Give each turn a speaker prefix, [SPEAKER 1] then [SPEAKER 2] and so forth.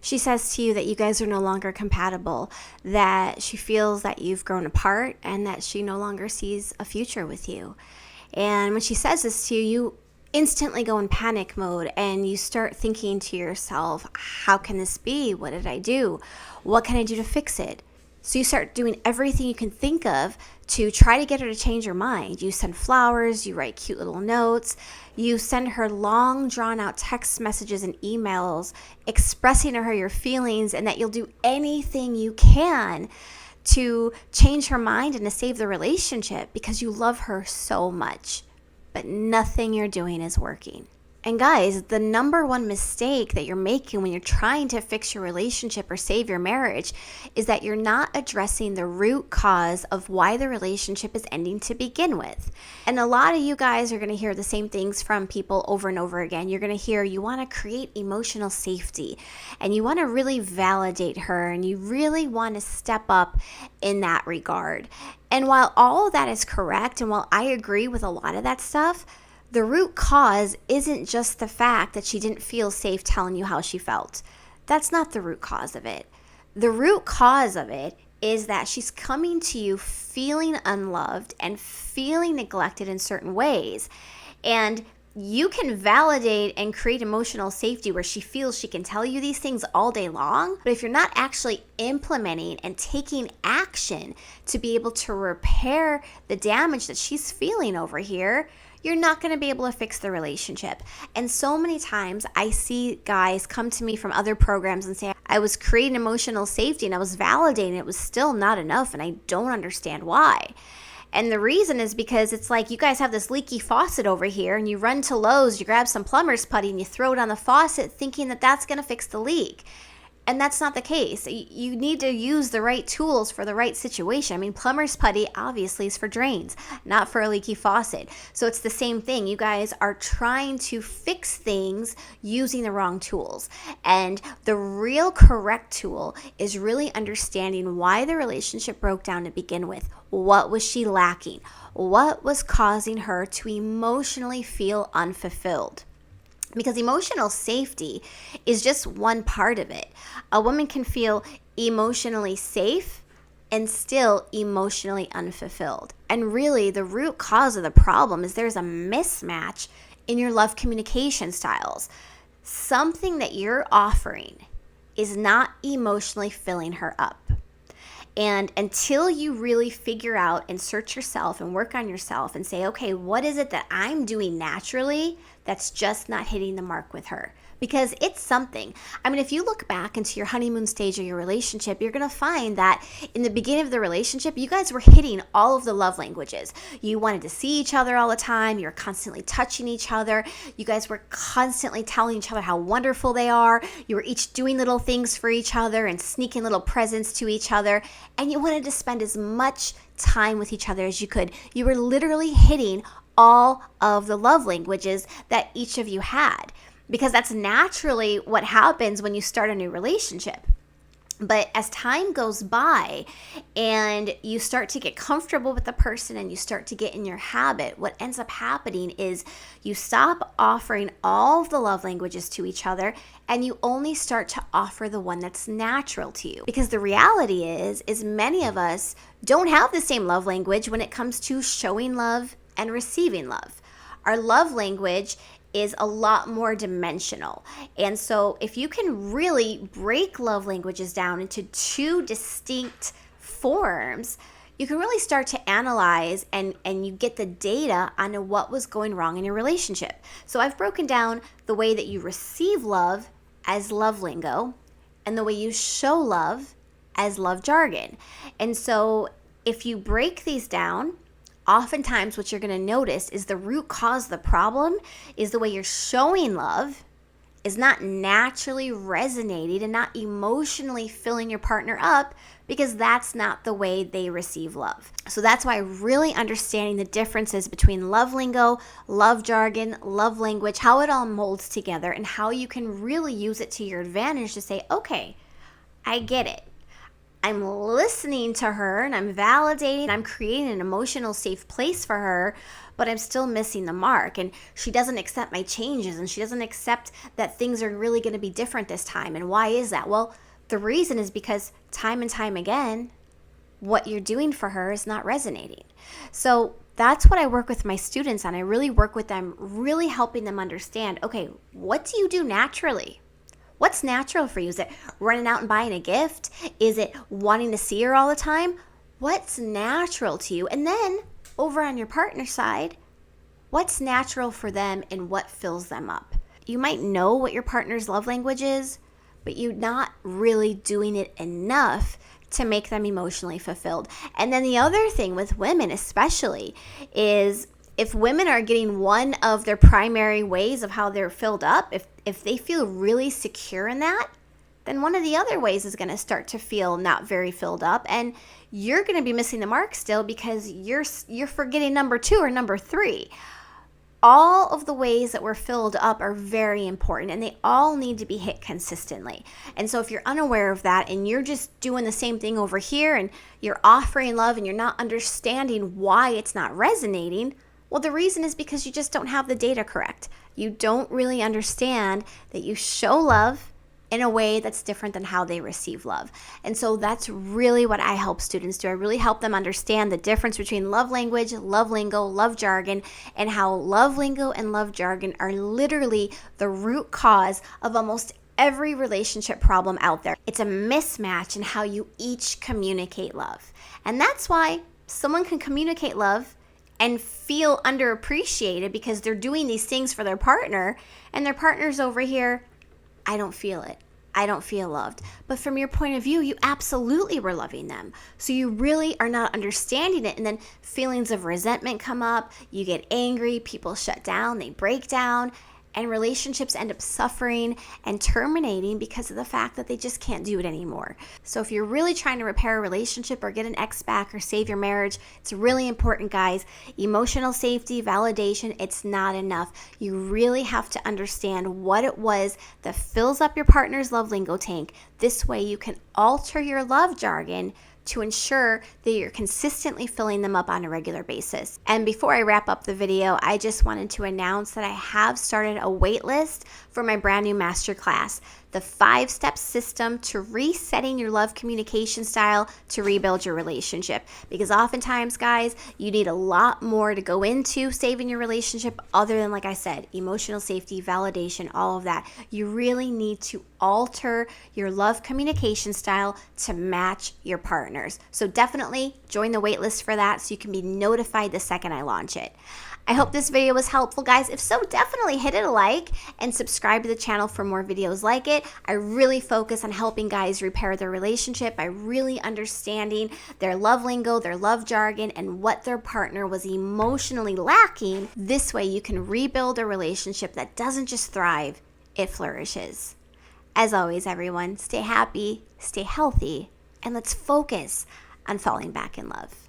[SPEAKER 1] She says to you that you guys are no longer compatible, that she feels that you've grown apart, and that she no longer sees a future with you. And when she says this to you, you instantly go in panic mode and you start thinking to yourself, how can this be? What did I do? What can I do to fix it? So you start doing everything you can think of to try to get her to change her mind. You send flowers, you write cute little notes, you send her long drawn out text messages and emails expressing to her your feelings, and that you'll do anything you can to change her mind and to save the relationship because you love her so much. But nothing you're doing is working. And guys, the number one mistake that you're making when you're trying to fix your relationship or save your marriage is that you're not addressing the root cause of why the relationship is ending to begin with. And a lot of you guys are going to hear the same things from people over and over again. You're going to hear you want to create emotional safety, and you want to really validate her, and you really want to step up in that regard. And while all of that is correct, and while I agree with a lot of that stuff, the root cause isn't just the fact that she didn't feel safe telling you how she felt. That's not the root cause of it. The root cause of it is that she's coming to you feeling unloved and feeling neglected in certain ways. And you can validate and create emotional safety where she feels she can tell you these things all day long. But if you're not actually implementing and taking action to be able to repair the damage that she's feeling over here, you're not going to be able to fix the relationship. And so many times I see guys come to me from other programs and say, I was creating emotional safety and I was validating. It was still not enough, and I don't understand why. And the reason is because it's like you guys have this leaky faucet over here, and you run to Lowe's, you grab some plumber's putty, and you throw it on the faucet thinking that that's going to fix the leak. And that's not the case. You need to use the right tools for the right situation. I mean, plumber's putty obviously is for drains, not for a leaky faucet. So it's the same thing. You guys are trying to fix things using the wrong tools. And the real correct tool is really understanding why the relationship broke down to begin with. What was she lacking? What was causing her to emotionally feel unfulfilled? Because emotional safety is just one part of it. A woman can feel emotionally safe and still emotionally unfulfilled. And really, the root cause of the problem is there's a mismatch in your love communication styles. Something that you're offering is not emotionally filling her up. And until you really figure out and search yourself and work on yourself and say, okay, what is it that I'm doing naturally that's just not hitting the mark with her? Because it's something. I mean, if you look back into your honeymoon stage of your relationship, you're going to find that in the beginning of the relationship, you guys were hitting all of the love languages. You wanted to see each other all the time. You were constantly touching each other. You guys were constantly telling each other how wonderful they are. You were each doing little things for each other and sneaking little presents to each other. And you wanted to spend as much time with each other as you could. You were literally hitting all of the love languages that each of you had, because that's naturally what happens when you start a new relationship. But as time goes by and you start to get comfortable with the person and you start to get in your habit, what ends up happening is you stop offering all of the love languages to each other and you only start to offer the one that's natural to you. Because the reality is many of us don't have the same love language when it comes to showing love and receiving love. Our love language is a lot more dimensional. And so if you can really break love languages down into two distinct forms, you can really start to analyze and you get the data on what was going wrong in your relationship. So I've broken down the way that you receive love as love lingo and the way you show love as love jargon. And so if you break these down, oftentimes what you're going to notice is the root cause of the problem is the way you're showing love is not naturally resonating and not emotionally filling your partner up, because that's not the way they receive love. So that's why really understanding the differences between love lingo, love jargon, love language, how it all molds together, and how you can really use it to your advantage to say, okay, I get it. I'm listening to her and I'm validating, I'm creating an emotional safe place for her, but I'm still missing the mark. And she doesn't accept my changes and she doesn't accept that things are really going to be different this time. And why is that? Well, the reason is because time and time again, what you're doing for her is not resonating. So that's what I work with my students on. I really work with them, really helping them understand, okay, what do you do naturally? What's natural for you? Is it running out and buying a gift? Is it wanting to see her all the time? What's natural to you? And then over on your partner side, what's natural for them and what fills them up? You might know what your partner's love language is, but you're not really doing it enough to make them emotionally fulfilled. And then the other thing with women especially is if women are getting one of their primary ways of how they're filled up, if they feel really secure in that, then one of the other ways is going to start to feel not very filled up, and you're going to be missing the mark still because you're forgetting number 2 or number 3. All of the ways that we're filled up are very important and they all need to be hit consistently. And so if you're unaware of that and you're just doing the same thing over here and you're offering love and you're not understanding why it's not resonating, well, the reason is because you just don't have the data correct. You don't really understand that you show love in a way that's different than how they receive love. And so that's really what I help students do. I really help them understand the difference between love language, love lingo, love jargon, and how love lingo and love jargon are literally the root cause of almost every relationship problem out there. It's a mismatch in how you each communicate love. And that's why someone can communicate love and feel underappreciated because they're doing these things for their partner, and their partner's over here, I don't feel it. I don't feel loved. But from your point of view, you absolutely were loving them. So you really are not understanding it. And then feelings of resentment come up. You get angry. People shut down. They break down. And relationships end up suffering and terminating because of the fact that they just can't do it anymore. So if you're really trying to repair a relationship or get an ex back or save your marriage, it's really important, guys. Emotional safety, validation, it's not enough. You really have to understand what it was that fills up your partner's love lingo tank. This way you can alter your love jargon to ensure that you're consistently filling them up on a regular basis. And before I wrap up the video, I just wanted to announce that I have started a wait list for my brand new masterclass, the 5-step system to resetting your love communication style to rebuild your relationship. Because oftentimes, guys, you need a lot more to go into saving your relationship other than, like I said, emotional safety, validation, all of that. You really need to alter your love communication style to match your partner's. So definitely join the waitlist for that so you can be notified the second I launch it. I hope this video was helpful, guys. If so, definitely hit it a like and subscribe to the channel for more videos like it. I really focus on helping guys repair their relationship by really understanding their love lingo, their love jargon, and what their partner was emotionally lacking. This way you can rebuild a relationship that doesn't just thrive, it flourishes. As always, everyone, stay happy, stay healthy, and let's focus on falling back in love.